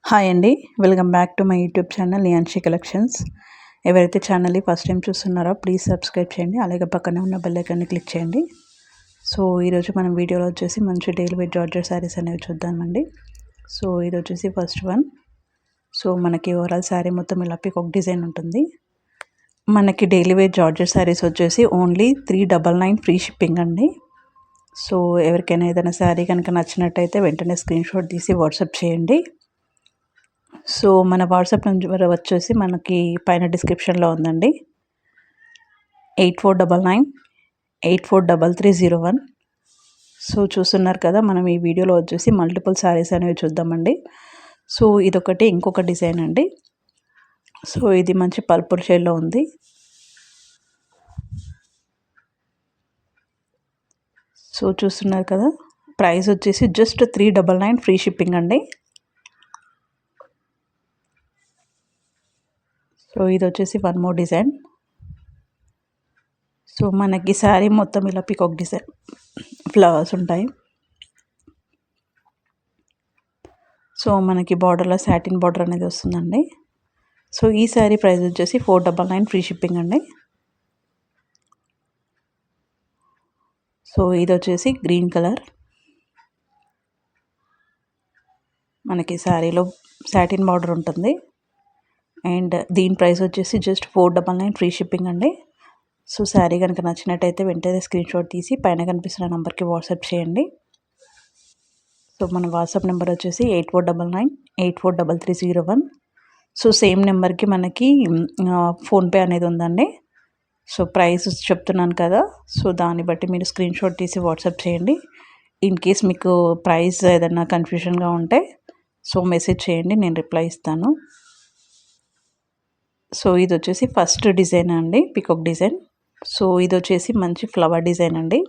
Hi అండి. Welcome back to my YouTube channel Niyanshi collections. ఎవరైతే ఛానల్ని ఫస్ట్ టైం చూస్తున్నారో ప్లీజ్ సబ్స్క్రైబ్ చేయండి. అలాగే పక్కనే ఉన్న బెల్ ఐకాన్ని క్లిక్ చేయండి. సో ఈరోజు మనం వీడియోలో వచ్చేసి మంచి డైలీ వేర్ జార్జెట్ శారీస్ అనేవి చూద్దామండి. సో ఇది వచ్చేసి ఫస్ట్ వన్. సో మనకి ఓవరాల్ శారీ మొత్తం ఇలా పీకాక్ డిజైన్ ఉంటుంది. మనకి డైలీ వేర్ జార్జెట్ శారీస్ వచ్చేసి ఓన్లీ 399 ఫ్రీ షిప్పింగ్ అండి. సో ఎవరికైనా ఏదైనా శారీ కనుక నచ్చినట్టయితే వెంటనే స్క్రీన్ షాట్ తీసి వాట్సాప్ చేయండి. సో మన వాట్సాప్ నెంబర్ వచ్చేసి మనకి పైన డిస్క్రిప్షన్లో ఉందండి. 8499843301. సో చూస్తున్నారు కదా, మనం ఈ వీడియోలో వచ్చేసి మల్టిపుల్ శారీస్ అనేవి చూద్దామండి. సో ఇదొకటి, ఇంకొక డిజైన్ అండి. సో ఇది మంచి పర్పుల్ షేడ్లో ఉంది. సో చూస్తున్నారు కదా, ప్రైస్ వచ్చేసి జస్ట్ 399 ఫ్రీ షిప్పింగ్ అండి. సో ఇది వచ్చేసి వన్ మోర్ డిజైన్. సో మనకి శారీ మొత్తం ఇలా పీకాక్ డిజైన్ ఫ్లవర్స్ ఉంటాయి. సో మనకి బార్డర్లో సాటిన్ బార్డర్ అనేది వస్తుందండి. సో ఈ శారీ ప్రైస్ వచ్చేసి 499 ఫ్రీ షిప్పింగ్ అండి. సో ఇది వచ్చేసి గ్రీన్ కలర్. మనకి శారీలో సాటిన్ బార్డర్ ఉంటుంది. అండ్ దీని ప్రైస్ వచ్చేసి జస్ట్ 499 ఫ్రీ షిప్పింగ్ అండి. సో శారీ కనుక నచ్చినట్టయితే వెంటనే స్క్రీన్ షాట్ తీసి పైన కనిపిస్తున్న నెంబర్కి వాట్సాప్ చేయండి. సో మన వాట్సాప్ నెంబర్ వచ్చేసి 8499843301. సో సేమ్ నెంబర్కి మనకి ఫోన్పే అనేది ఉందండి. సో ప్రైస్ చెప్తున్నాను కదా, సో దాన్ని బట్టి మీరు స్క్రీన్ షాట్ తీసి వాట్సాప్ చేయండి. ఇన్ కేస్ మీకు ప్రైస్ ఏదైనా కన్ఫ్యూషన్గా ఉంటే సో మెసేజ్ చేయండి, నేను రిప్లై ఇస్తాను. సో ఇది వచ్చేసి ఫస్ట్ డిజైన్ అండి, పీకాక్ డిజైన్. సో ఇది వచ్చేసి మంచి ఫ్లవర్ డిజైన్ అండి.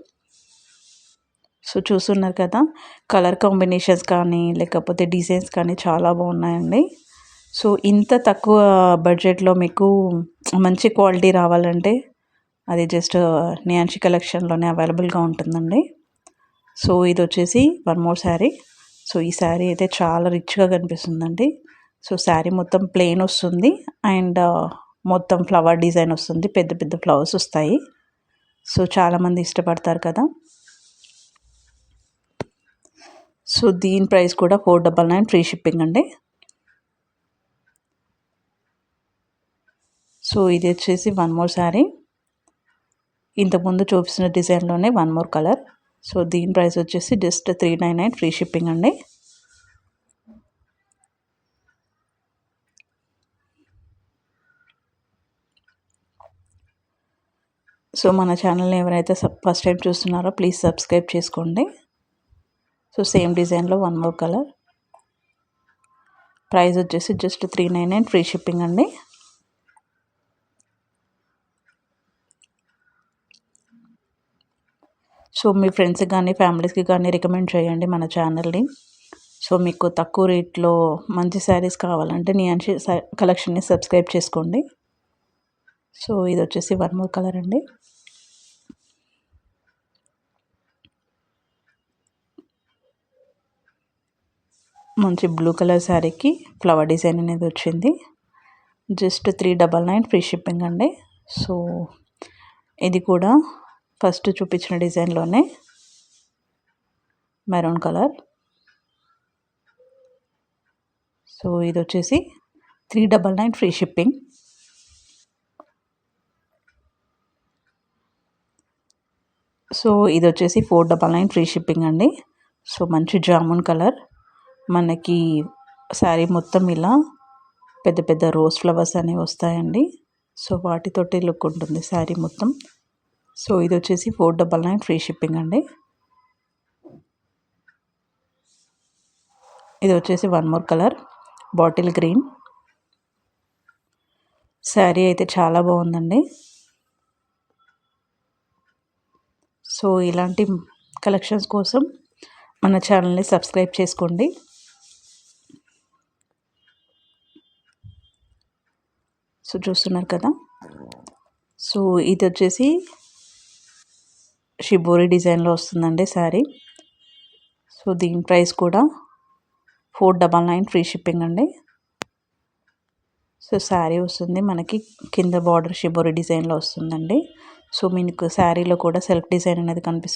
సో చూస్తున్నారు కదా, కలర్ కాంబినేషన్స్ కానీ లేకపోతే డిజైన్స్ కానీ చాలా బాగున్నాయండి. సో ఇంత తక్కువ బడ్జెట్లో మీకు మంచి క్వాలిటీ రావాలంటే అది జస్ట్ నియాన్షి కలెక్షన్లోనే అవైలబుల్గా ఉంటుందండి. సో ఇది వచ్చేసి వన్ మోర్ శారీ. సో ఈ శారీ అయితే చాలా రిచ్గా కనిపిస్తుందండి. సో శారీ మొత్తం ప్లెయిన్ వస్తుంది అండ్ మొత్తం ఫ్లవర్ డిజైన్ వస్తుంది, పెద్ద పెద్ద ఫ్లవర్స్ వస్తాయి. సో చాలామంది ఇష్టపడతారు కదా. సో దీని ప్రైస్ కూడా 499 ఫ్రీ షిప్పింగ్ అండి. సో ఇది వచ్చేసి వన్ మోర్ శారీ. ఇంతకుముందు చూపిస్తున్న డిజైన్లోనే వన్ మోర్ కలర్. సో దీని ప్రైస్ వచ్చేసి జస్ట్ 399 ఫ్రీ షిప్పింగ్ అండి. సో మన ఛానల్ని ఎవరైతే ఫస్ట్ టైం చూస్తున్నారో ప్లీజ్ సబ్స్క్రైబ్ చేసుకోండి. సో సేమ్ డిజైన్లో వన్ మోర్ కలర్. ప్రైస్ వచ్చేసి జస్ట్ 399 ఫ్రీ షిప్పింగ్ అండి. సో మీ ఫ్రెండ్స్కి కానీ ఫ్యామిలీస్కి కానీ రికమెండ్ చేయండి మన ఛానల్ని. సో మీకు తక్కువ రేట్లో మంచి శారీస్ కావాలంటే నియాన్షి కలెక్షన్ని సబ్స్క్రైబ్ చేసుకోండి. సో ఇది వచ్చేసి వన్ మోర్ కలర్ అండి. మంచి బ్లూ కలర్ శారీకి ఫ్లవర్ డిజైన్ అనేది వచ్చింది. జస్ట్ 399 ఫ్రీ షిప్పింగ్ అండి. సో ఇది కూడా ఫస్ట్ చూపించిన డిజైన్లోనే మెరూన్ కలర్. సో ఇది వచ్చేసి 399 ఫ్రీ షిప్పింగ్. సో ఇది వచ్చేసి 499 ఫ్రీ షిప్పింగ్ అండి. సో మంచి జామున్ కలర్. మనకి శారీ మొత్తం ఇలా పెద్ద పెద్ద రోజ్ ఫ్లవర్స్ అనేవి వస్తాయండి. సో వాటితోటి లుక్ ఉంటుంది శారీ మొత్తం. సో ఇది వచ్చేసి 499 ఫ్రీ షిప్పింగ్ అండి. ఇది వచ్చేసి one more colour, bottle green. Sari అయితే చాలా బాగుందండి. సో ఇలాంటి కలెక్షన్స్ కోసం మన ఛానల్ని సబ్స్క్రైబ్ చేసుకోండి. సో చూస్తున్నారు కదా, సో ఇది వచ్చేసి షిబోరి డిజైన్లో వస్తుందండి శారీ. సో దీని ప్రైస్ కూడా 499 ఫ్రీ షిప్పింగ్ అండి. సో శారీ వస్తుంది మనకి కింద బార్డర్ షిబోరి డిజైన్లో వస్తుందండి. సో మీకు శారీలో కూడా సెల్ఫ్ డిజైన్ అనేది కనిపిస్తుంది.